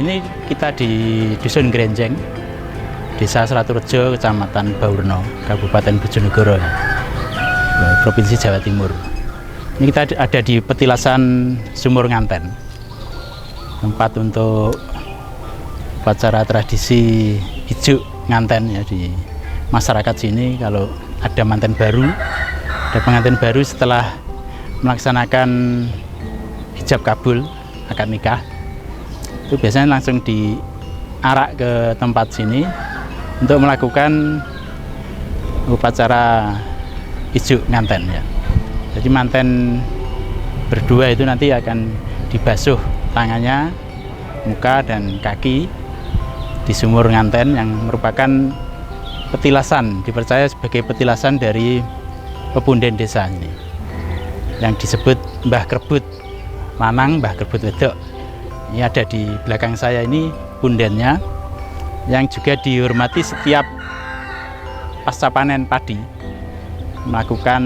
Ini kita di Dusun Grenjeng, Desa Sraturejo, Kecamatan Baurno, Kabupaten Bojonegoro, Provinsi Jawa Timur. Ini kita ada di petilasan Sumur Nganten, tempat untuk upacara tradisi ijuk nganten ya di masyarakat sini. Kalau ada manten baru, ada pengantin baru setelah melaksanakan hijab kabul, akad nikah, itu biasanya langsung diarak ke tempat sini untuk melakukan upacara ijuk nganten ya. Jadi manten berdua itu nanti akan dibasuh tangannya, muka dan kaki di sumur nganten yang merupakan petilasan, dipercaya sebagai petilasan dari pepunden desa ini, yang disebut Mbah Krebut Lanang, Mbah Krebut Wedok. Ini ada di belakang saya ini pundennya, yang juga dihormati setiap pasca panen padi, melakukan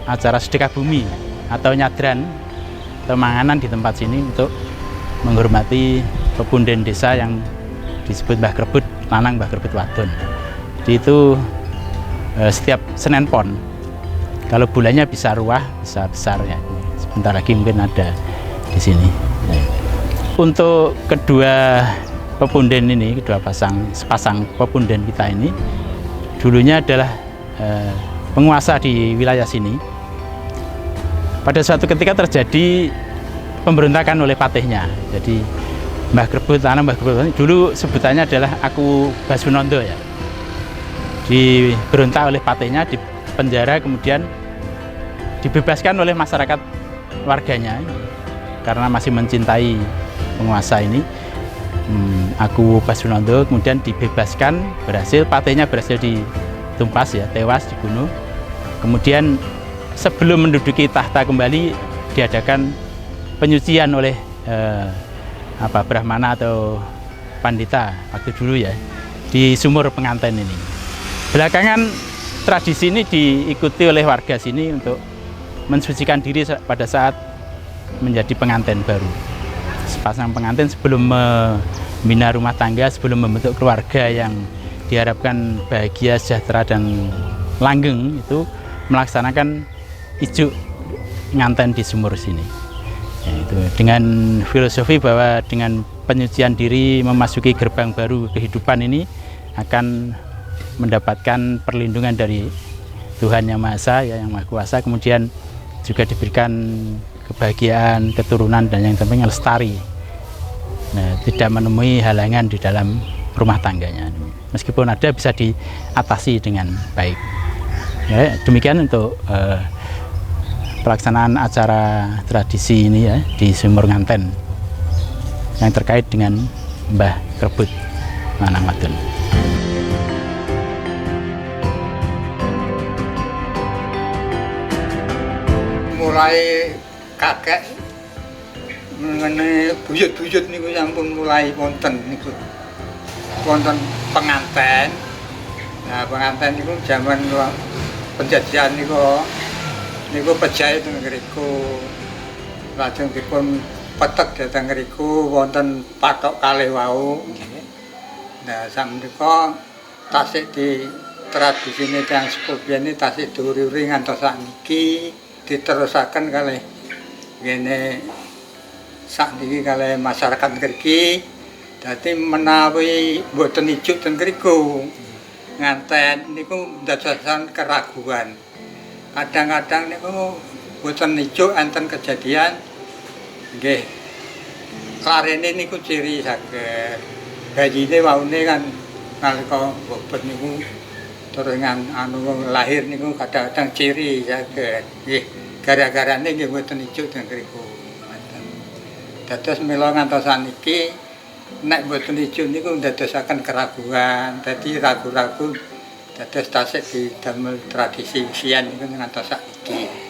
acara sedekah bumi atau nyadran atau manganan di tempat sini untuk menghormati pepunden desa yang disebut Mbah Krebut Lanang, Mbah Krebut Wadon. Jadi itu setiap Senin Pon. Kalau bulannya bisa ruah, bisa besar ya. Sebentar lagi mungkin ada di sini. Untuk kedua pepunden ini, sepasang pepunden kita ini, dulunya adalah penguasa di wilayah sini. Pada suatu ketika terjadi pemberontakan oleh patihnya. Jadi Mbah Krebut Lanang, Mbah Krebut Wadon, dulu sebutannya adalah Aku Basunondo ya. Diberontak oleh patihnya, di penjara, kemudian dibebaskan oleh masyarakat warganya karena masih mencintai penguasa ini. Aku Basunondo kemudian dibebaskan, patihnya berhasil ditumpas ya, tewas dibunuh. Kemudian sebelum menduduki tahta kembali diadakan penyucian oleh Brahmana atau Pandita waktu dulu ya, di sumur penganten ini. Belakangan tradisi ini diikuti oleh warga sini untuk mensucikan diri pada saat menjadi pengantin baru. Sepasang pengantin sebelum membina rumah tangga, sebelum membentuk keluarga yang diharapkan bahagia, sejahtera dan langgeng, itu melaksanakan ijuk nganten di sumur sini. Yaitu dengan filosofi bahwa dengan penyucian diri memasuki gerbang baru kehidupan ini akan mendapatkan perlindungan dari Tuhan Yang Maha Esa ya, Yang Maha Kuasa, kemudian juga diberikan kebahagiaan, keturunan, dan yang terpenting lestari. Nah, tidak menemui halangan di dalam rumah tangganya. Meskipun ada, bisa diatasi dengan baik. Ya, demikian untuk pelaksanaan acara tradisi ini ya di Sumur Nganten yang terkait dengan Mbah Krebut Lanang Wadon. Mulai kakek mengenai buyut-buyut niku sampun mulai wonten niku. Wonten penganten. Nah, penganten niku zaman penjajahan niku pejahe teng ngriku. Lajeng dipun petek dhateng ngriku wonten patok kalih wau nggih. Nah, samenika tasik di tradisine tiyang sepuh biyen tasik diuri-uri ngantos sakniki diterusaken kalih ngene sakniki kalih masyarakat mriki. Dadi menawi mboten ijuk teng ngriku nganten niku ndadosaken keraguan. Kadang-kadang niku mboten ijuk enten kejadian nggih larene niku ciri saged bayine waune kan nalika bobot niku turunan lahir niku kadang-kadang ciri saged nggih gara-garane nggih mboten ijuk teng ngriku. Dados mila ngantos saniki nek mboten ijuk niku ndadosaken keraguan. Dadi ragu-ragu dados tasik didamel tradisi usian niku ngantos sakniki.